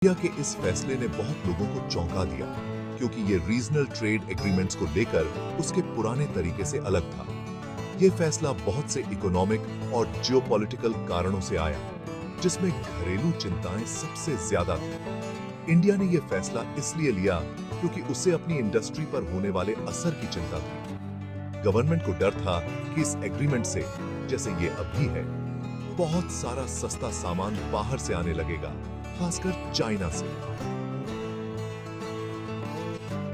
India के इस फैसले ने बहुत लोगों को चौंका दिया, क्योंकि ये रीजनल ट्रेड एग्रीमेंट्स को लेकर उसके पुराने तरीके से अलग था। ये फैसला बहुत से इकोनॉमिक और जियोपॉलिटिकल कारणों से आया, जिसमें घरेलू चिंताएं सबसे ज्यादा थी। इंडिया ने यह फैसला इसलिए लिया क्योंकि उसे अपनी इंडस्ट्री पर होने वाले असर की चिंता थी। गवर्नमेंट को डर था कि इस एग्रीमेंट से, जैसे ये अभी है, बहुत सारा सस्ता सामान बाहर से आने लगेगा, खासकर चाइना से।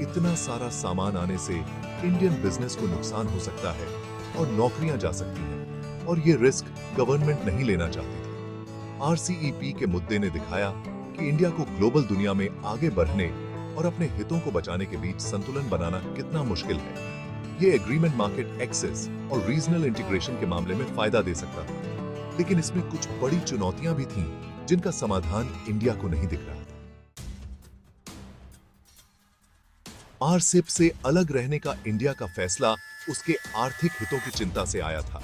इतना सारा सामान आने से इंडियन बिजनेस को नुकसान हो सकता है और नौकरियां जा सकती हैं, और ये रिस्क गवर्नमेंट नहीं लेना चाहती थी। आरसीईपी के मुद्दे ने दिखाया कि इंडिया को ग्लोबल दुनिया में आगे बढ़ने और अपने हितों को बचाने के बीच संतुलन बनाना कितना मुश्किल है। ये एग्रीमेंट मार्केट एक्सेस और रीजनल इंटीग्रेशन के मामले में फायदा दे सकता था, लेकिन इसमें कुछ बड़ी चुनौतियां भी थीं जिनका समाधान इंडिया को नहीं दिख रहा था। आरसीईपी से अलग रहने का इंडिया का फैसला उसके आर्थिक हितों की चिंता से आया था।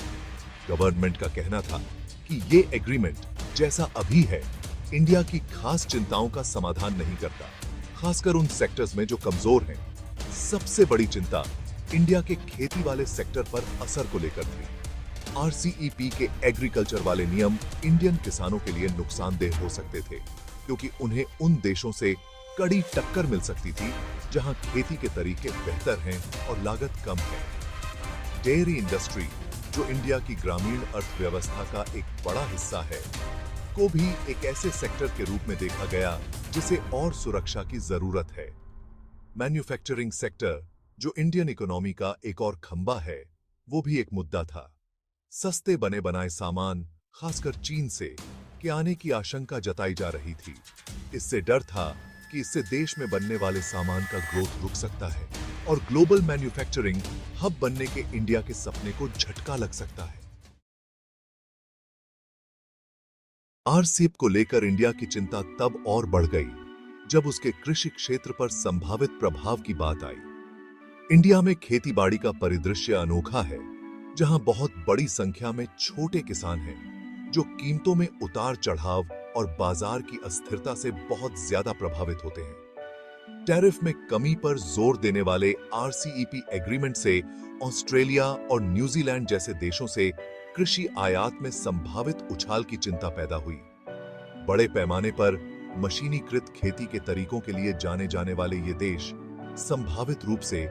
गवर्नमेंट का कहना था कि ये एग्रीमेंट जैसा अभी है, इंडिया की खास चिंताओं का समाधान नहीं करता, खासकर उन सेक्टर्स में जो कमजोर हैं। सबसे बड़ी चिंता इंडिया के खेती वाले सेक्टर पर असर को लेकर थी। आरसीईपी के एग्रीकल्चर वाले नियम इंडियन किसानों के लिए नुकसानदेह हो सकते थे, क्योंकि उन्हें उन देशों से कड़ी टक्कर मिल सकती थी जहां खेती के तरीके बेहतर हैं और लागत कम है। डेयरी इंडस्ट्री, जो इंडिया की ग्रामीण अर्थव्यवस्था का एक बड़ा हिस्सा है, को भी एक ऐसे सेक्टर के रूप में देखा गया जिसे और सुरक्षा की जरूरत है। मैन्युफैक्चरिंग सेक्टर, जो इंडियन इकोनॉमी का एक और खंबा है, वो भी एक मुद्दा था। सस्ते बने बनाए सामान, खासकर चीन से, के आने की आशंका जताई जा रही थी। इससे डर था कि इससे देश में बनने वाले सामान का ग्रोथ रुक सकता है और ग्लोबल मैन्युफैक्चरिंग हब बनने के इंडिया के सपने को झटका लग सकता है। आरसीईपी को लेकर इंडिया की चिंता तब और बढ़ गई जब उसके कृषि क्षेत्र पर संभावित प्रभाव की बात आई। इंडिया में खेतीबाड़ी का परिदृश्य अनोखा है, जहां बहुत बड़ी संख्या में छोटे किसान हैं, जो कीमतों में उतार चढ़ाव और बाजार की अस्थिरता से बहुत ज्यादा प्रभावित होते हैं। टैरिफ में कमी पर जोर देने वाले आरसीईपी एग्रीमेंट से ऑस्ट्रेलिया और न्यूजीलैंड जैसे देशों से कृषि आयात में संभावित उछाल की चिंता पैदा हुई। बड़े पैमाने पर मशीनीकृत खेती के तरीकों के लिए जाने जाने वाले ये देश संभावित रूप से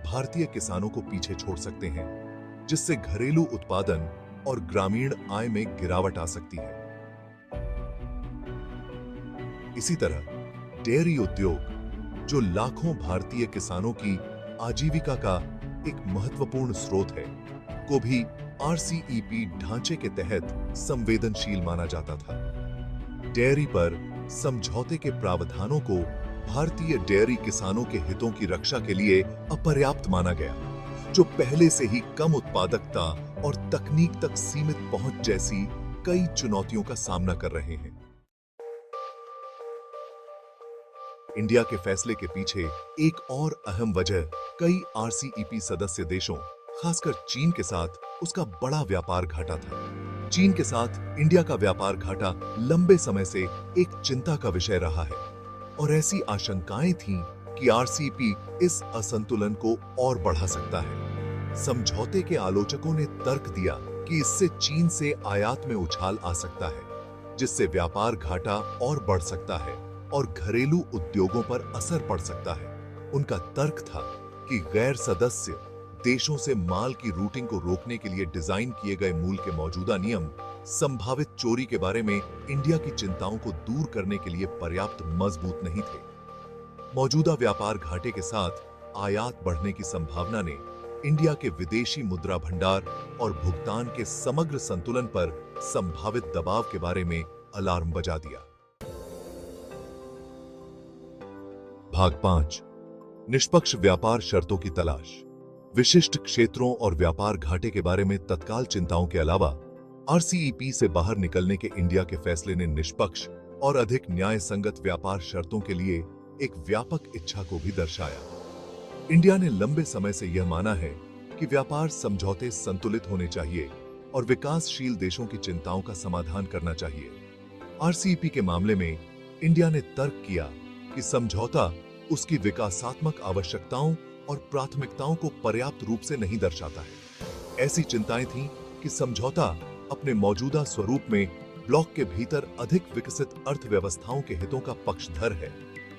भारतीय किसानों को पीछे छोड़ सकते हैं, जिससे घरेलू उत्पादन और ग्रामीण आय में गिरावट आ सकती है। इसी तरह डेयरी उद्योग, जो लाखों भारतीय किसानों की आजीविका का एक महत्वपूर्ण स्रोत है, को भी आरसीईपी ढांचे के तहत संवेदनशील माना जाता था। डेयरी पर समझौते के प्रावधानों को भारतीय डेयरी किसानों के हितों की रक्षा के लिए अपर्याप्त माना गया, जो पहले से ही कम उत्पादकता और तकनीक तक सीमित पहुंच जैसी कई चुनौतियों का सामना कर रहे हैं। इंडिया के फैसले के पीछे एक और अहम वजह कई आरसीईपी सदस्य देशों, खासकर चीन के साथ उसका बड़ा व्यापार घाटा था। चीन के साथ इंडिया का व्यापार घाटा लंबे समय से एक चिंता का विषय रहा है, और ऐसी आशंकाएं थीं कि आरसीईपी इस असंतुलन को और बढ़ा सकता है। समझौते के आलोचकों ने तर्क दिया कि इससे चीन से आयात में उछाल आ सकता है, जिससे व्यापार घाटा और बढ़ सकता है और घरेलू उद्योगों पर असर पड़ सकता है। उनका तर्क था कि गैर सदस्य देशों से माल की रूटिंग को रोकने के लिए डिजाइन किए गए मूल के मौजूदा नियम संभावित चोरी के बारे में इंडिया की चिंताओं को दूर करने के लिए पर्याप्त मजबूत नहीं थे। मौजूदा व्यापार घाटे के साथ आयात बढ़ने की संभावना ने इंडिया के विदेशी मुद्रा भंडार और भुगतान के समग्र संतुलन पर संभावित दबाव के बारे में अलार्म बजा दिया। भाग 5, निष्पक्ष व्यापार शर्तों की तलाश। विशिष्ट क्षेत्रों और व्यापार घाटे के बारे में तत्काल चिंताओं के अलावा आरसीईपी से बाहर निकलने के इंडिया के फैसले ने निष्पक्ष और अधिक न्याय संगत व्यापार शर्तों के लिए एक व्यापक इच्छा को भी दर्शाया। इंडिया ने लंबे समय से यह माना है कि व्यापार समझौते संतुलित होने चाहिए और विकासशील देशों की चिंताओं का समाधान करना चाहिए। आरसीईपी के मामले में इंडिया ने तर्क किया कि समझौता उसकी विकासात्मक आवश्यकताओं और प्राथमिकताओं को पर्याप्त रूप से नहीं दर्शाता है। ऐसी चिंताएं थीं कि समझौता अपने मौजूदा स्वरूप में ब्लॉक के भीतर अधिक विकसित अर्थव्यवस्थाओं के हितों का पक्षधर है,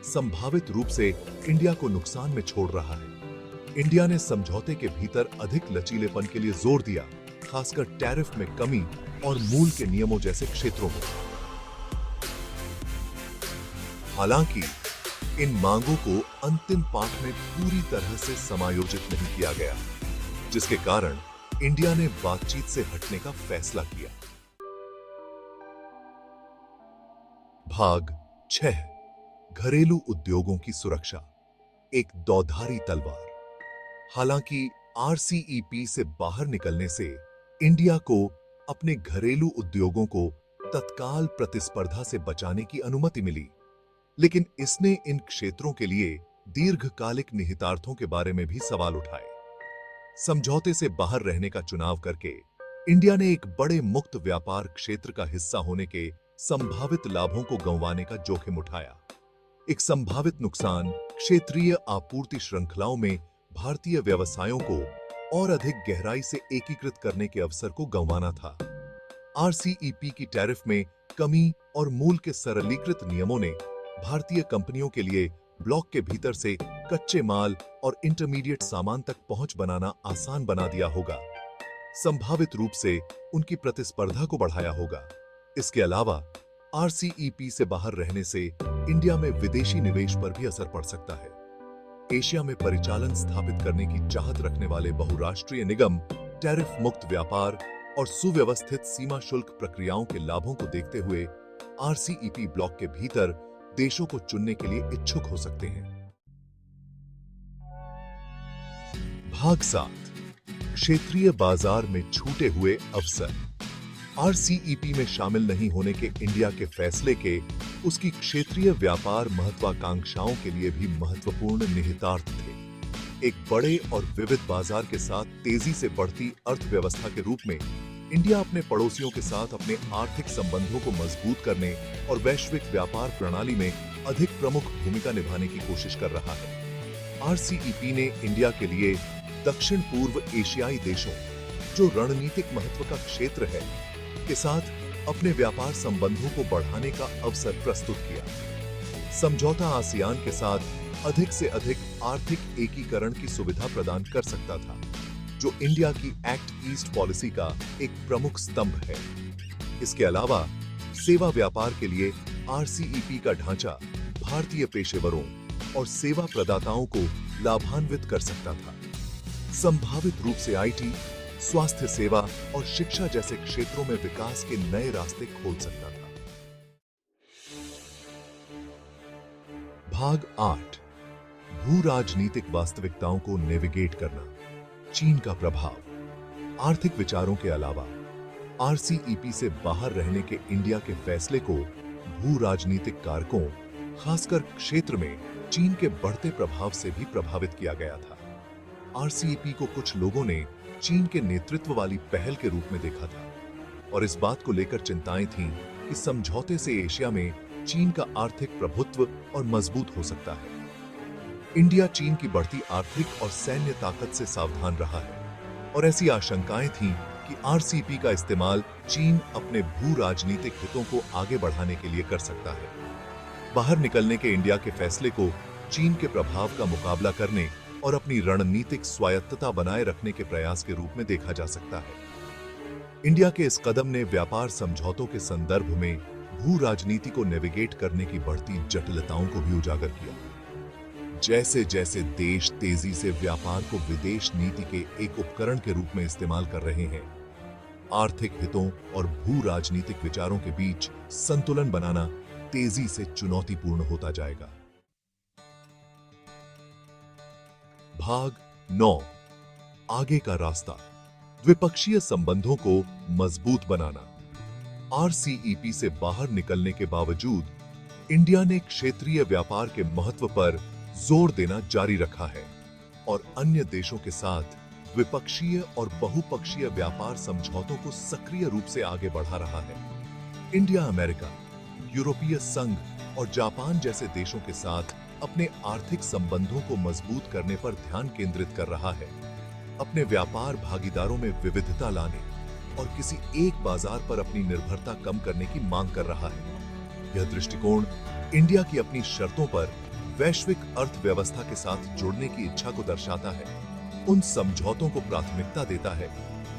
संभावित रूप से इंडिया को नुकसान में छोड़ रहा है। इंडिया ने समझौते के भीतर अधिक लचीलेपन के लिए जोर दिया, खासकर टैरिफ में कमी और मूल के नियमों जैसे क्षेत्रों में। हालांकि इन मांगों को अंतिम पाठ में पूरी तरह से समायोजित नहीं किया गया, जिसके कारण इंडिया ने बातचीत से हटने का फैसला किया। भाग 6, घरेलू उद्योगों की सुरक्षा, एक दौधारी तलवार। हालांकि आरसीईपी से बाहर निकलने से इंडिया को अपने घरेलू उद्योगों को तत्काल प्रतिस्पर्धा से बचाने की अनुमति मिली, लेकिन इसने इन क्षेत्रों के लिए दीर्घकालिक निहितार्थों के बारे में भी सवाल उठाए। समझौते से बाहर रहने का चुनाव करके इंडिया ने एक बड़े मुक्त व्यापार क्षेत्र का हिस्सा होने के संभावित लाभों को गंवाने का जोखिम उठाया। एक संभावित नुकसान क्षेत्रीय आपूर्ति श्रृंखलाओं में भारतीय व्यवसायों को और अधिक गहराई से एकीकृत करने के अवसर को गंवाना था। आरसीईपी की टैरिफ में कमी और मूल के सरलीकृत नियमों ने भारतीय कंपनियों के लिए ब्लॉक के भीतर से कच्चे माल और इंटरमीडिएट सामान तक पहुंच बनाना आसान बना दिया होगा, संभावित रूप से उनकी प्रतिस्पर्धा को बढ़ाया होगा। इसके अलावा आरसीईपी से बाहर रहने से इंडिया में विदेशी निवेश पर भी असर पड़ सकता है। एशिया में परिचालन स्थापित करने की चाहत रखने वाले बहुराष्ट्रीय निगम टैरिफ मुक्त व्यापार और सुव्यवस्थित सीमा शुल्क प्रक्रियाओं के लाभों को देखते हुए आरसीईपी ब्लॉक के भीतर देशों को चुनने के लिए इच्छुक हो सकते हैं। भाग 7, क्षेत्रीय बाजार में छूटे हुए अवसर। आरसीईपी में शामिल नहीं होने के इंडिया के फैसले के उसकी क्षेत्रीय व्यापार महत्वाकांक्षाओं के लिए भी महत्वपूर्ण निहितार्थ थे। एक बड़े और विविध बाजार के साथ तेजी से बढ़ती अर्थव्यवस्था के रूप में इंडिया अपने पड़ोसियों के साथ अपने आर्थिक संबंधों को मजबूत करने और वैश्विक व्यापार प्रणाली में अधिक प्रमुख भूमिका निभाने की कोशिश कर रहा है। आरसीईपी ने इंडिया के लिए दक्षिण पूर्व एशियाई देशों, जो रणनीतिक महत्व का क्षेत्र है, के साथ अपने व्यापार संबंधों को बढ़ाने का अवसर प्रस्तुत किया। समझौता आसियान के साथ अधिक से अधिक आर्थिक एकीकरण की सुविधा प्रदान कर सकता था, जो इंडिया की एक्ट ईस्ट पॉलिसी का एक प्रमुख स्तंभ है। इसके अलावा सेवा व्यापार के लिए आरसीईपी का ढांचा भारतीय पेशेवरों और सेवा प्रदाताओं को लाभान्वित कर सकता था। संभावित रूप से आईटी, स्वास्थ्य सेवा और शिक्षा जैसे क्षेत्रों में विकास के नए रास्ते खोल सकता था। भाग 8, भू राजनीतिक वास्तविकताओं को नेविगेट करना, चीन का प्रभाव। आर्थिक विचारों के अलावा आरसीईपी से बाहर रहने के इंडिया के फैसले को भू राजनीतिक कारकों, खासकर क्षेत्र में चीन के बढ़ते प्रभाव से भी प्रभावित किया गया था। आरसीईपी को कुछ लोगों ने चीन के नेतृत्व वाली पहल के रूप में देखा था और इस बात को लेकर चिंताएं थीं कि समझौते से एशिया में चीन का आर्थिक प्रभुत्व और मजबूत हो सकता है। इंडिया चीन की बढ़ती आर्थिक और सैन्य ताकत से सावधान रहा है और ऐसी आशंकाएं थीं कि आरसीईपी का इस्तेमाल चीन अपने भू राजनीतिक हितों को आगे बढ़ाने के लिए कर सकता है। बाहर निकलने के इंडिया के फैसले को चीन के प्रभाव का मुकाबला करने और अपनी रणनीतिक स्वायत्तता बनाए रखने के प्रयास के रूप में देखा जा सकता है। इंडिया के इस कदम ने व्यापार समझौतों के संदर्भ में भू राजनीति को नेविगेट करने की बढ़ती जटिलताओं को भी उजागर किया। जैसे जैसे देश तेजी से व्यापार को विदेश नीति के एक उपकरण के रूप में इस्तेमाल कर रहे हैं, आर्थिक हितों और भू राजनीतिक विचारों के बीच संतुलन बनाना तेजी से चुनौतीपूर्ण होता जाएगा। भाग 9, आगे का रास्ता, द्विपक्षीय संबंधों को मजबूत बनाना। आरसीईपी से बाहर निकलने के बावजूद इंडिया ने क्षेत्रीय व्यापार के महत्व पर जोर देना जारी रखा है और अन्य देशों के साथ द्विपक्षीय और बहुपक्षीय व्यापार समझौतों को सक्रिय रूप से आगे बढ़ा रहा है। इंडिया, अमेरिका, यूरोपीय संघ और जापान जैसे देशों के साथ अपने आर्थिक संबंधों को मजबूत करने पर ध्यान केंद्रित कर रहा है, अपने व्यापार भागीदारों में विविधता लाने और किसी एक बाजार पर अपनी निर्भरता कम करने की मांग कर रहा है। यह दृष्टिकोण इंडिया की अपनी शर्तों पर वैश्विक अर्थव्यवस्था के साथ जुड़ने की इच्छा को दर्शाता है, उन समझौतों को प्राथमिकता देता है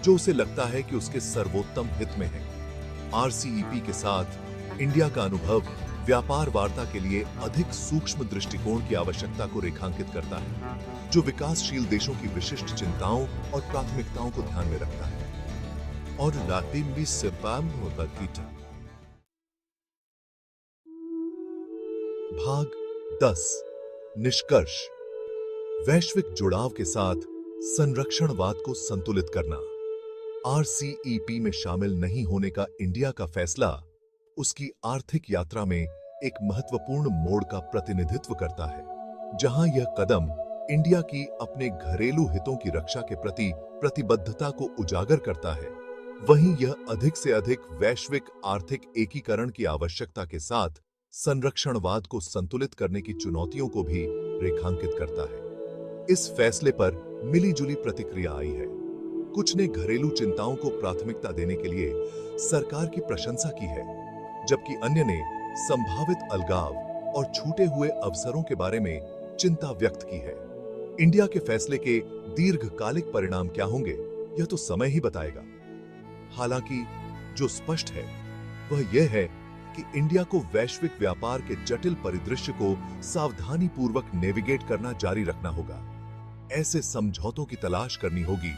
जो उसे लगता है कि उसके सर्वोत्तम हित में है। आरसीईपी के साथ इंडिया का अनुभव व्यापार वार्ता के लिए अधिक सूक्ष्म दृष्टिकोण की आवश्यकता को रेखांकित करता है, जो विकासशील देशों की विशिष्ट चिंताओं और प्राथमिकताओं को ध्यान में रखता है। और लातिन भी सिपाम होता कीटा। भाग 10 निष्कर्ष। वैश्विक जुड़ाव के साथ संरक्षणवाद को संतुलित करना। आरसीईपी में शामिल नहीं होने का इंडिया का फैसला उसकी आर्थिक यात्रा में एक महत्वपूर्ण मोड़ का प्रतिनिधित्व करता है, जहां यह कदम इंडिया की अपने घरेलू हितों की रक्षा के प्रति प्रतिबद्धता को उजागर करता है, वहीं यह अधिक से अधिक वैश्विक आर्थिक एकीकरण की आवश्यकता के साथ संरक्षणवाद को संतुलित करने की चुनौतियों को भी रेखांकित करता है। इस फैसले पर मिलीजुली प्रतिक्रिया आई है। कुछ ने घरेलू चिंताओं को प्राथमिकता देने के लिए सरकार की प्रशंसा की है, जबकि अन्य ने संभावित अलगाव और छूटे हुए अवसरों के बारे में चिंता व्यक्त की है। इंडिया के फैसले के दीर्घकालिक परिणाम क्या होंगे, यह तो समय ही बताएगा। हालांकि जो स्पष्ट है वह यह है कि इंडिया को वैश्विक व्यापार के जटिल परिदृश्य को सावधानीपूर्वक नेविगेट करना जारी रखना होगा। ऐसे समझौतों की तलाश करनी होगी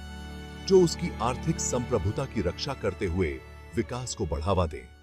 जो उसकी आर्थिक संप्रभुता की रक्षा करते हुए विकास को बढ़ावा दें।